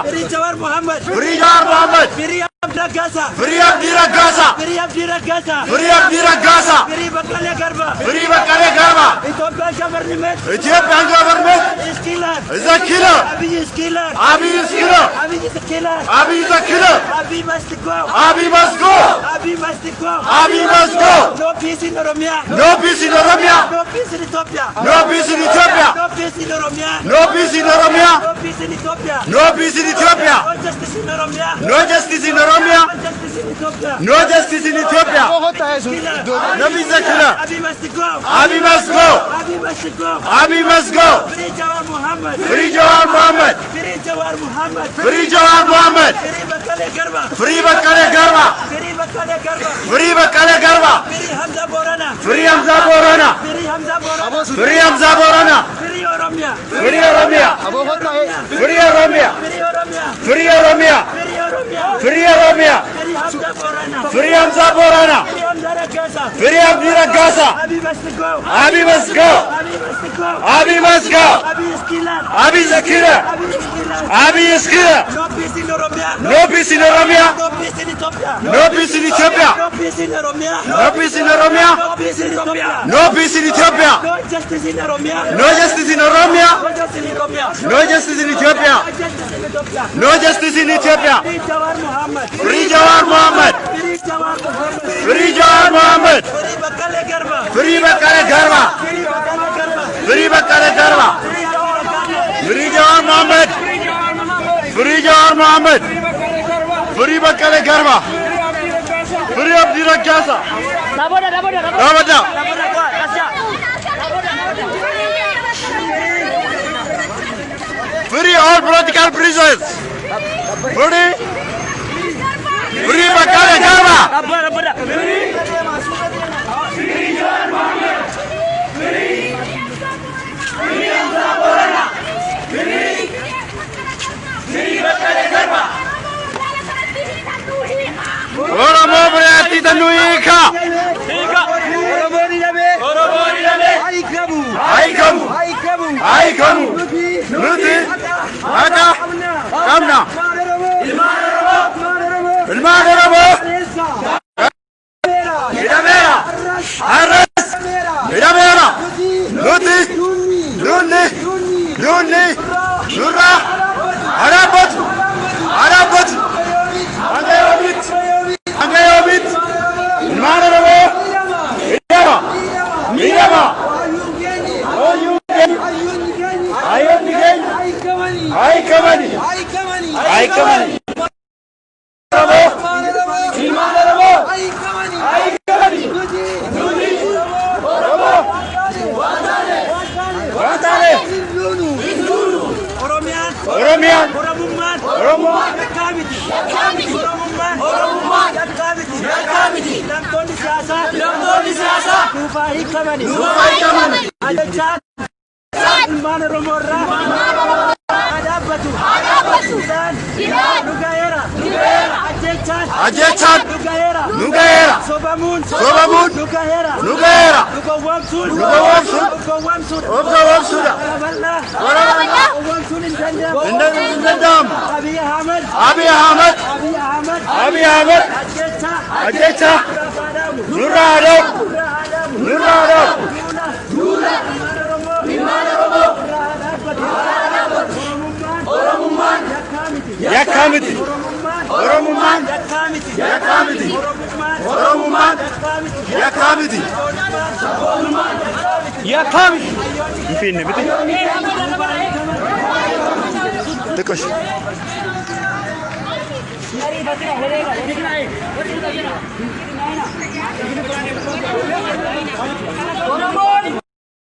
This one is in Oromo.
Free Jawar Mohammed. Free Jawar Mohammed. Free Abdi Ragasa. Free Abdi Ragasa. Free Abdi Ragasa. Free Abdi Ragasa. Free Bakkala Garba. Free Bakkala Garba. Ethiopian government. Ethiopian government is killer. is a killer. Abiy is killer. Abiy is killer. Abiy is a killer. Abiy is a killer. Abiy must go. Abiy must go. Abiy must go. Abiy must go. No peace in Oromia. No peace in Oromia. No peace in Ethiopia. No peace in Ethiopia. No peace in Oromia. No peace in Oromia. No peace in Ethiopia. No peace in Ethiopia. No justice in Oromia. No justice in Oromia. No justice in Ethiopia. No justice in Ethiopia. Abiy is a killer. Abiy must go. Abiy must go. Abiy must go. Abiy must go. Free Jawar Mohammed. Free Jawar Mohammed. Free Jawar Mohammed. Free Jawar Mohammed. Free Bakkala Garba. Free Bakkala Garba. Free Bakkala Garba. Free Bakkala Garba. Free Hamza Borana. Free Hamza Borana. Free Hamza Borana. Free Hamza Borana. Free Oromia. Free Oromia. Free Oromia. Free Oromia. Free Oromia. Free Oromia. Free Oromia. Free Hamza Borana. Free Hamza Borana. Free Hamza Ragasa. Free Abdi Ragasa. Abiy must go. Abiy must go. Abiy must go. Abiy must go. Abiy is killer. Abiy is a killer. Abiy is killer. Abiy is killer. No peace in Oromia. No peace in Oromia. No peace in Ethiopia. No peace in Ethiopia. No peace in Oromia. No peace in Oromia. No peace in Ethiopia. No peace in Ethiopia. No justice in Oromia. No justice in Oromia. No justice in Oromia. No justice in Ethiopia. No justice in Ethiopia. No justice in Ethiopia. Free Jawar Mohammed. Free Jawar Mohammed. Free Jawar Mohammed. Free Jawar Mohammed. Free Bakkala Garba. Free Bakkala Garba. Free Bakkala Garba. Free Bakkala Garba. Free Jawar Mohammed. Free Jawar Mohammed. Free Jawar Mohammed. Free Bakkala Garba. Free Abdi Ragasa. Rabada. Free all political prisoners. Free. Free Bakkala Garba. Oromo Briati Danuika. Aikamu. Nuti. Aka. Kamna. Ilmanarabo. Idamera. Arras. Idamera. Nuti. Nunni. Nurra. Arabot. Angayobit. Ilmanarabo. Mirama. Aikamani. Oromian. Oromumman. Yakkamiti. Lamtoonni siyaasaa. Duubaa hiikamani. Ajajaan. Ilmaan Oromoo irraa. Dhaabbatu. Isaan. Dhugaa'eera. Ajjechaan. Dhugaa'eera. Sobamuun. Dhugaa'eera. Dhugawwamsuun. Obgawwamsuudha. Warabal'aa. Obgawwamsuun hin danda'amu. Abiy Ahmed. Ajjechaa. Nurraa haada'u. Yakkamiti. Oromumman. Yakkamiti. Infine bitte. Dekoş. Oromo.